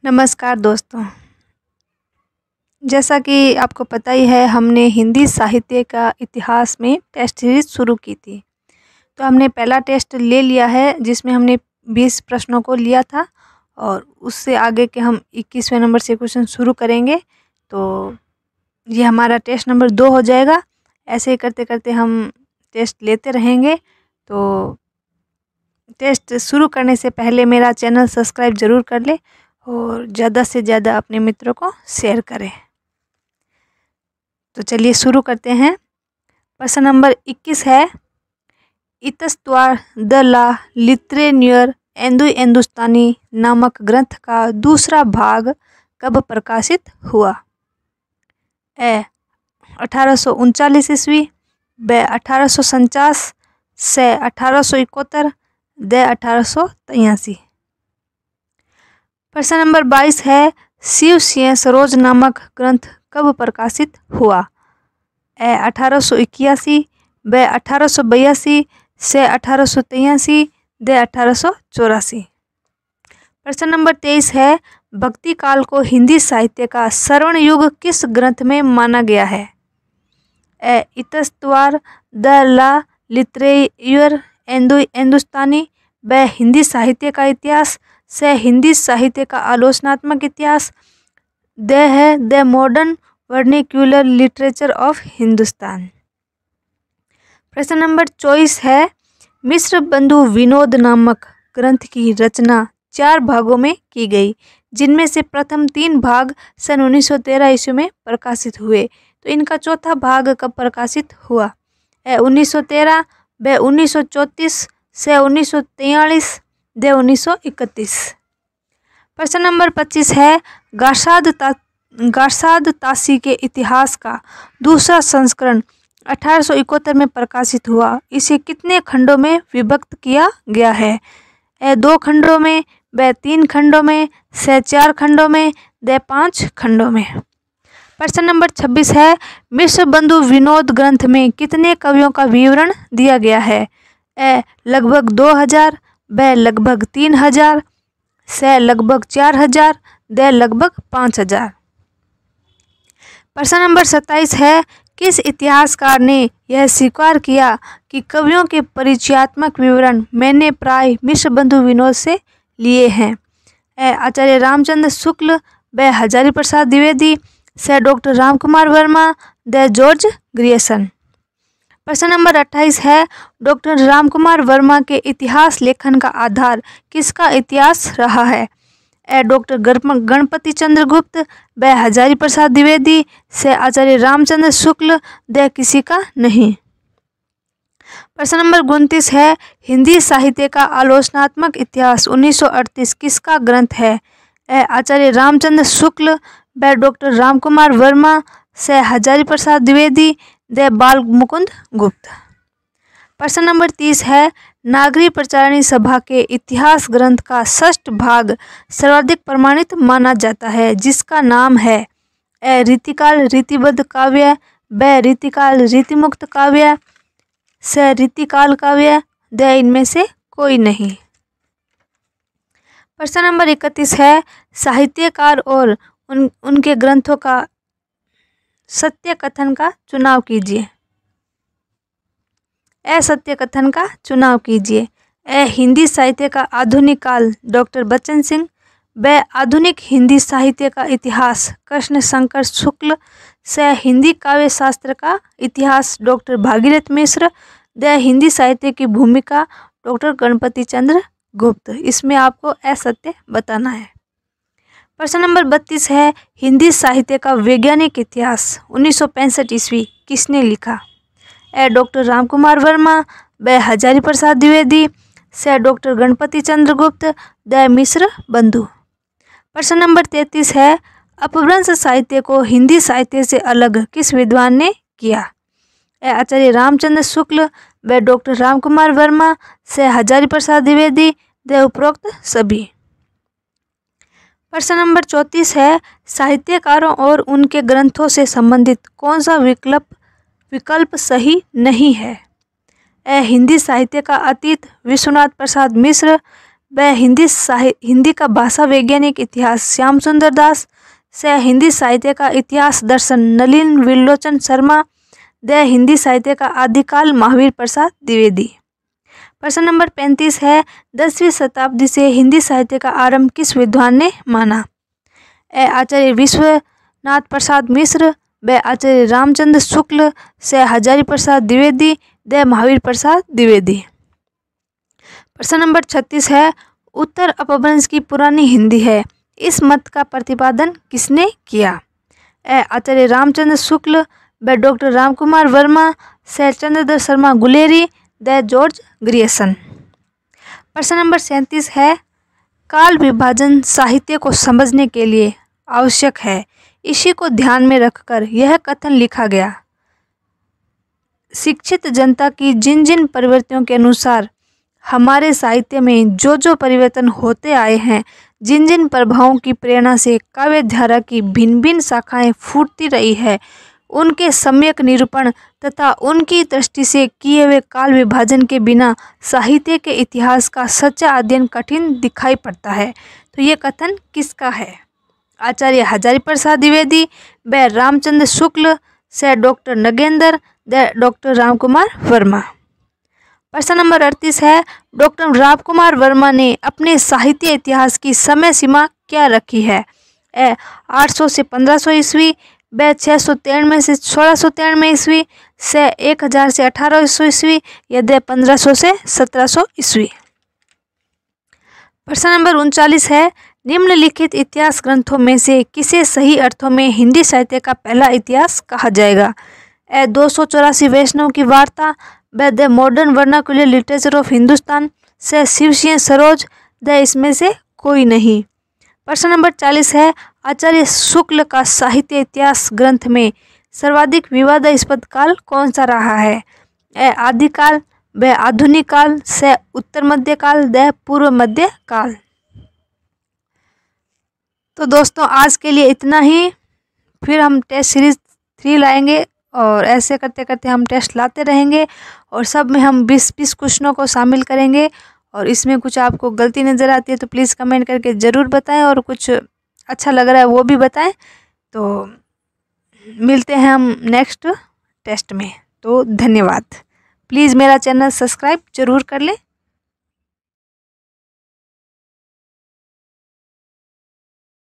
नमस्कार दोस्तों। जैसा कि आपको पता ही है, हमने हिंदी साहित्य का इतिहास में टेस्ट सीरीज शुरू की थी। तो हमने पहला टेस्ट ले लिया है, जिसमें हमने 20 प्रश्नों को लिया था और उससे आगे के हम 21वें नंबर से क्वेश्चन शुरू करेंगे। तो ये हमारा टेस्ट नंबर 2 हो जाएगा। ऐसे ही करते करते हम टेस्ट लेते रहेंगे। तो टेस्ट शुरू करने से पहले मेरा चैनल सब्सक्राइब ज़रूर कर ले और ज़्यादा से ज़्यादा अपने मित्रों को शेयर करें। तो चलिए शुरू करते हैं। प्रश्न नंबर 21 है, इतस्तवार द ला लित्रेनियर हिंदुस्तानी नामक ग्रंथ का दूसरा भाग कब प्रकाशित हुआ? ए 1839 ईस्वी, ब 1849, से 1871, द 1883। प्रश्न नंबर 22 है, शिव सिंह सरोज नामक ग्रंथ कब प्रकाशित हुआ? ए 1881, ब 1882, से 1883, द 1884। प्रश्न नंबर 23 है, भक्ति काल को हिंदी साहित्य का स्वर्ण युग किस ग्रंथ में माना गया है? ए इतस्तवार द ला लित्रेनियर हिंदुस्तानी, ब हिंदी साहित्य का इतिहास, से हिंदी साहित्य का आलोचनात्मक इतिहास, द है the modern vernacular literature of Hindustan. प्रश्न नंबर 24 है, मिश्र बंधु विनोद नामक ग्रंथ की रचना 4 भागों में की गई, जिनमें से प्रथम 3 भाग सन 1913 ईस्वी में प्रकाशित हुए। तो इनका चौथा भाग कब प्रकाशित हुआ? ए 1913, ब 1934, से 1943, द 1931। प्रश्न नंबर 25 है, गारसाद तासी के इतिहास का दूसरा संस्करण 1871 में प्रकाशित हुआ। इसे कितने खंडों में विभक्त किया गया है? ए 2 खंडों में, ब 3 खंडों में, से 4 खंडों में, द 5 खंडों में। प्रश्न नंबर 26 है, मिश्र बंधु विनोद ग्रंथ में कितने कवियों का विवरण दिया गया है? ए लगभग 2000, ब लगभग 3000, से लगभग 4000, द लगभग 5000। प्रश्न नंबर 27 है, किस इतिहासकार ने यह स्वीकार किया कि कवियों के परिचयात्मक विवरण मैंने प्राय मिश्र बंधु विनोद से लिए हैं? ए आचार्य रामचंद्र शुक्ल, ब हजारी प्रसाद द्विवेदी, से doctor Ramkumar Verma, the George Grierson. प्रश्न नंबर 28 है, डॉक्टर रामकुमार वर्मा के इतिहास लेखन का आधार किसका इतिहास रहा है? ए डॉक्टर गणपति चंद्र गुप्त, ब हजारी प्रसाद द्विवेदी, से आचार्य रामचंद्र शुक्ल, द किसी का नहीं। प्रश्न नंबर 29 है, हिंदी साहित्य का आलोचनात्मक इतिहास 1938 किसका ग्रंथ है? ए आचार्य रामचंद्र शुक्ल, ब डॉक्टर रामकुमार वर्मा, से हजारी प्रसाद द्विवेदी, द बाल मुकुंद गुप्त। प्रश्न नंबर 30 है, नागरी प्रचारणी सभा के इतिहास ग्रंथ का 6ठ भाग सर्वाधिक प्रमाणित माना जाता है, जिसका नाम है? ए रीतिकाल रीतिबद्ध काव्य, ब रीतिकाल रीतिमुक्त काव्य, से रीतिकाल काव्य, द इनमें से कोई नहीं। प्रश्न नंबर 31 है, साहित्यकार और उनके ग्रंथों का सत्य कथन का चुनाव कीजिए। असत्य कथन का चुनाव कीजिए। ए हिंदी साहित्य का आधुनिक काल डॉक्टर बच्चन सिंह, ब आधुनिक हिंदी साहित्य का इतिहास कृष्ण शंकर शुक्ल, से हिंदी काव्य शास्त्र का इतिहास doctor Bhagirath Mishra, the Hindi साहित्य की भूमिका डॉक्टर गणपति चंद्र गुप्त। इसमें आपको असत्य बताना है। प्रश्न नंबर 32 है, हिंदी साहित्य का वैज्ञानिक इतिहास 1965 ईस्वी किसने लिखा? ए डॉक्टर रामकुमार वर्मा, ब हजारी प्रसाद द्विवेदी, से डॉक्टर गणपति चंद्र गुप्त, द मिश्र बंधु। प्रश्न नंबर 33 है, अपभ्रंश साहित्य को हिंदी साहित्य से अलग किस विद्वान ने किया? ए आचार्य रामचंद्र शुक्ल, व डॉक्टर रामकुमार वर्मा, से हजारी प्रसाद द्विवेदी, द उपरोक्त सभी। प्रश्न नंबर 34 है, साहित्यकारों और उनके ग्रंथों से संबंधित कौन सा विकल्प सही नहीं है? ए हिंदी साहित्य का अतीत विश्वनाथ प्रसाद मिश्र, ब हिंदी का भाषा वैज्ञानिक इतिहास श्याम सुंदर दास। स हिंदी साहित्य का इतिहास दर्शन नलिन विलोचन शर्मा। द हिंदी साहित्य का आदिकाल महावीर प्रसाद द्विवेदी। प्रश्न नंबर 35 है 10वीं शताब्दी से हिंदी साहित्य का आरंभ किस विद्वान ने माना? ए आचार्य विश्वनाथ प्रसाद मिश्र। ब आचार्य रामचंद्र शुक्ल। स हजारी प्रसाद द्विवेदी। द महावीर प्रसाद द्विवेदी। प्रश्न नंबर 36 है उत्तर अपभ्रंश की पुरानी हिंदी है, इस मत का प्रतिपादन किसने किया? ए आचार्य रामचंद्र शुक्ल। ब डॉक्टर रामकुमार वर्मा। स Chandradhar Sharma Guleri. The George Grierson. प्रश्न नंबर 37 है काल विभाजन साहित्य को समझने के लिए आवश्यक है, इसी को ध्यान में रखकर यह कथन लिखा गया। शिक्षित जनता की जिन जिन प्रवृत्तियों के अनुसार हमारे साहित्य में जो जो परिवर्तन होते आए हैं, जिन जिन प्रभावों की प्रेरणा से काव्य धारा की भिन्न भिन्न शाखाएं फूटती रही है, उनके सम्यक निरूपण तथा उनकी दृष्टि से किए हुए काल विभाजन के बिना साहित्य के इतिहास का सच्चा अध्ययन कठिन दिखाई पड़ता है। तो ये कथन किसका है? आचार्य हजारी प्रसाद द्विवेदी। ब रामचंद्र शुक्ल। स doctor Nagendra. The doctor Ramkumar Verma. प्रश्न नंबर 38 है डॉक्टर रामकुमार वर्मा ने अपने साहित्य इतिहास की समय सीमा क्या रखी है? ए 800 से 1500 ईस्वी। ब 693 से 1693 ईस्वी। स 1000 से 1800 ईस्वी। या द 1500 से 1700 ईस्वी। प्रश्न नंबर 39 है निम्नलिखित इतिहास ग्रंथों में से किसे सही अर्थों में हिंदी साहित्य का पहला इतिहास कहा जाएगा? ए 284 वैष्णव की वार्ता। ब the modern vernacular literature of Hindustan. से शिवसिंह सरोज। द इसमें से कोई नहीं। प्रश्न नंबर 40 है आचार्य शुक्ल का साहित्य इतिहास ग्रंथ में सर्वाधिक विवादास्पद काल कौन सा रहा है? ए आदिकाल। ब आधुनिक काल। से उत्तर मध्य काल। द पूर्व मध्य काल। तो दोस्तों आज के लिए इतना ही, फिर हम टेस्ट सीरीज 3 लाएंगे और ऐसे करते करते हम टेस्ट लाते रहेंगे और सब में हम 20-20 क्वेश्चनों को शामिल करेंगे। और इसमें कुछ आपको गलती नज़र आती है तो प्लीज़ कमेंट करके ज़रूर बताएं और कुछ अच्छा लग रहा है वो भी बताएं। तो मिलते हैं हम नेक्स्ट टेस्ट में। तो धन्यवाद। प्लीज़ मेरा चैनल सब्सक्राइब ज़रूर कर लें।